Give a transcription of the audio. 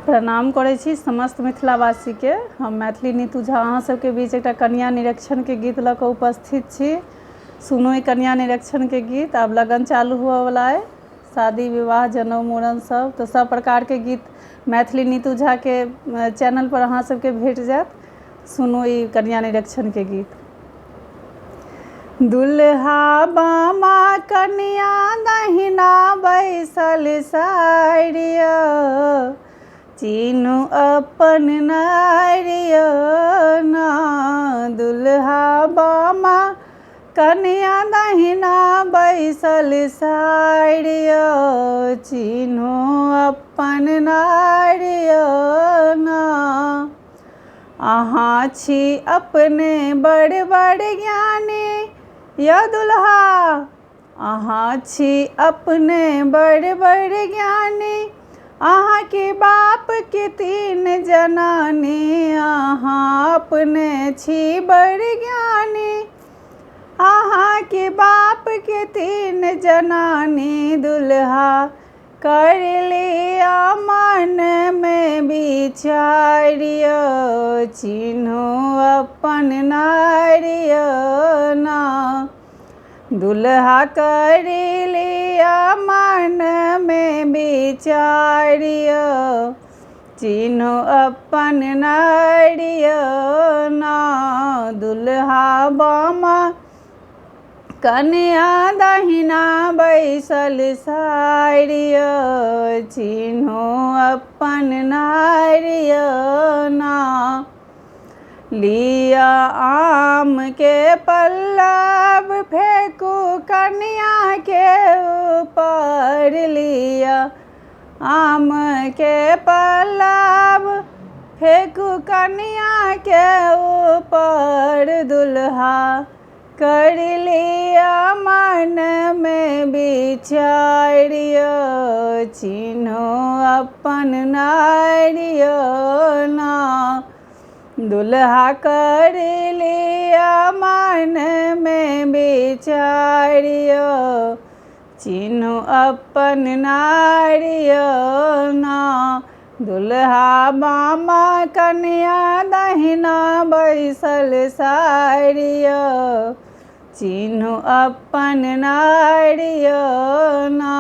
प्रणाम करै छी समस्त मिथिलावासी के। हम मैथिली नीतू झा अहाँ सबके बीच एकटा कन्या निरीक्षण के गीत लऽ कऽ उपस्थित छी। सुनू ई कन्या निरीक्षण के गीत। आब लगन चालू हुआ वाला है, शादी विवाह जनउ मूड़न सब प्रकार के गीत मैथिली नीतू झा के चैनल पर अहाँ सबके भेट जायत। सुनू ई कन्या निरीक्षण के गीत। दुल्हा बामा कन्या दहिना बैसल सारिया, चीनू अपन नारिया ना। दुल्हा बामा कन्या दहिना बैसल सारिया, चीनू अपन नारिया ना। अहाँ छी अपने बड़ बड़ ज्ञानी या दुल्हा, अहाँ छी अपने बड़ बड़ ज्ञानी। अहाँ के बाप के 3 जनानी, अहाँ अपने छी बड़ ज्ञानी। अहाँ के बाप के 3 जनानी। दुल्हा कर लिया मन में विचारिया, चिन्हू अपन नारिया ना। दुल्हा कर लिया मन में विचारिया, चिन्हू अपन नारिया ना। दुल्हा बामा कन्या दहिना बैसल सारिया, चिन्हू अपन नारिया ना। लिया आम के पल्लव फेंकू कन्या के ऊपर, लिया आम के पल्लव फेंकू कन्या के ऊपर। दुल्हा कर लिया मन में विचारिया, चिन्हू अपन नारिया ना। दुल्हा कर लिया मन में विचारिया, चिन्हू अपन नारिया ना। दुल्हा बामा कन्या दहिना बैसल सारिया, चिन्हू अपन नारिया ना।